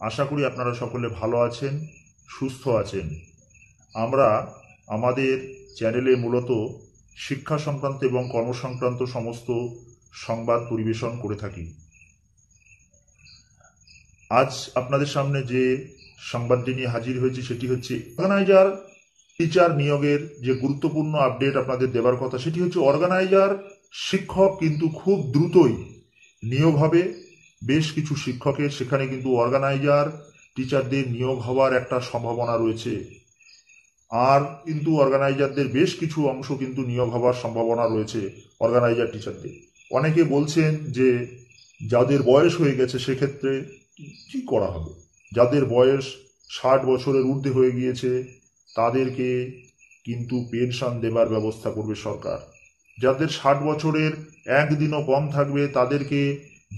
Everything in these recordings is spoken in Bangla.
আশা করি আপনারা সকলে ভালো আছেন, সুস্থ আছেন। আমরা আমাদের চ্যানেলে মূলত শিক্ষা সংক্রান্ত এবং কর্মসংক্রান্ত সমস্ত সংবাদ পরিবেশন করে থাকি। আজ আপনাদের সামনে যে সংবাদটি নিয়ে হাজির হয়েছে সেটি হচ্ছে অর্গানাইজার টিচার নিয়োগের যে গুরুত্বপূর্ণ আপডেট আপনাদের দেওয়ার কথা, সেটি হচ্ছে অর্গানাইজার শিক্ষক কিন্তু খুব দ্রুতই নিয়োগ হবে। বেশ কিছু শিক্ষকের সেখানে কিন্তু অর্গানাইজার টিচারদের নিয়োগ হওয়ার একটা সম্ভাবনা রয়েছে। আর কিন্তু অর্গানাইজারদের বেশ কিছু অংশ কিন্তু নিয়োগ হওয়ার সম্ভাবনা রয়েছে অর্গানাইজার টিচারদের। অনেকে বলছেন যে যাদের বয়স হয়ে গেছে সেক্ষেত্রে কি করা হবে, যাদের বয়স 60 বছরের ঊর্ধ্বে হয়ে গিয়েছে তাদেরকে কিন্তু পেনশন দেবার ব্যবস্থা করবে সরকার। যাদের 60 বছরের একদিনও কম থাকবে তাদেরকে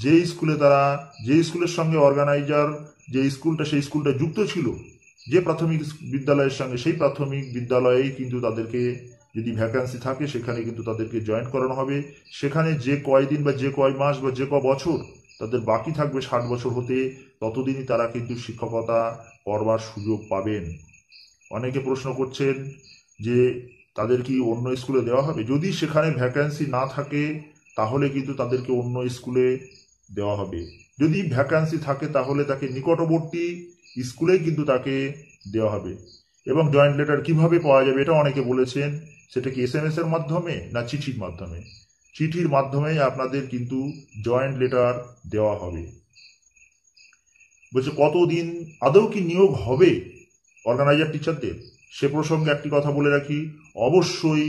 যে স্কুলের সঙ্গে অর্গানাইজার যে স্কুলটা সেই স্কুলটা যুক্ত ছিল যে প্রাথমিক বিদ্যালয়ের সঙ্গে, সেই প্রাথমিক বিদ্যালয়েই কিন্তু তাদেরকে যদি ভ্যাকান্সি থাকে সেখানে কিন্তু তাদেরকে জয়েন করানো হবে। সেখানে যে কয়দিন বা যে কয় মাস বা যে ক বছর তাদের বাকি থাকবে 60 বছর হতে, ততদিনই তারা কিন্তু শিক্ষকতা করবার সুযোগ পাবেন। অনেকে প্রশ্ন করছেন যে তাদের কি অন্য স্কুলে দেওয়া হবে? যদি সেখানে ভ্যাকান্সি না থাকে তাহলে কিন্তু তাদেরকে অন্য স্কুলে দেওয়া হবে। যদি ভ্যাকান্সি থাকে তাহলে তাকে নিকটবর্তী স্কুলেই কিন্তু তাকে দেওয়া হবে। এবং জয়েন্ট লেটার কিভাবে পাওয়া যাবে এটা অনেকে বলেছেন, সেটা কি SMS এর মাধ্যমে না চিঠির মাধ্যমে? চিঠির মাধ্যমেই আপনাদের কিন্তু জয়েন্ট লেটার দেওয়া হবে। বলছে কতদিন আদৌ কি নিয়োগ হবে অর্গানাইজার টিচারদের, সে প্রসঙ্গে একটি কথা বলে রাখি, অবশ্যই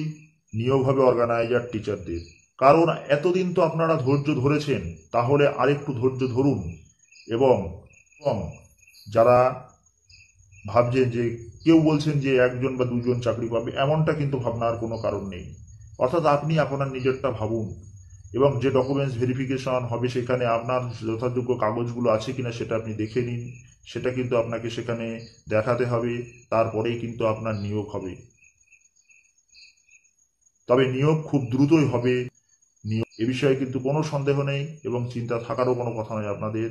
নিয়োগ হবে অর্গানাইজার টিচারদের। কারণ এতদিন তো আপনারা ধৈর্য ধরেছেন, তাহলে আরেকটু ধৈর্য ধরুন। এবং যারা ভাবছেন যে কেউ বলছেন যে একজন বা দুজন চাকরি পাবে, এমনটা কিন্তু ভাবনার কোনো কারণ নেই। অর্থাৎ আপনি আপনার নিজেরটা ভাবুন এবং যে ডকুমেন্টস ভেরিফিকেশন হবে সেখানে আপনার যথাযোগ্য কাগজগুলো আছে কিনা সেটা আপনি দেখে নিন। সেটা কিন্তু আপনাকে সেখানে দেখাতে হবে, তারপরেই কিন্তু আপনার নিয়োগ হবে। তবে নিয়োগ খুব দ্রুতই হবে, এ বিষয়ে কিন্তু কোনো সন্দেহ নেই এবং চিন্তা থাকারও কোনো কথা নেই আপনাদের।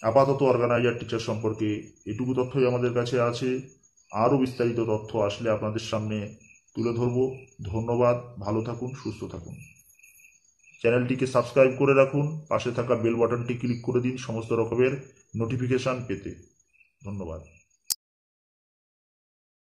আপাতত অর্গানাইজার টিচার সম্পর্কে এটুকু তথ্যই আমাদের কাছে আছে। আরও বিস্তারিত তথ্য আসলে আপনাদের সামনে তুলে ধরব। ধন্যবাদ, ভালো থাকুন, সুস্থ থাকুন। চ্যানেলটিকে সাবস্ক্রাইব করে রাখুন, পাশে থাকা বেল বাটনটি ক্লিক করে দিন সমস্ত রকমের নোটিফিকেশন পেতে। ধন্যবাদ।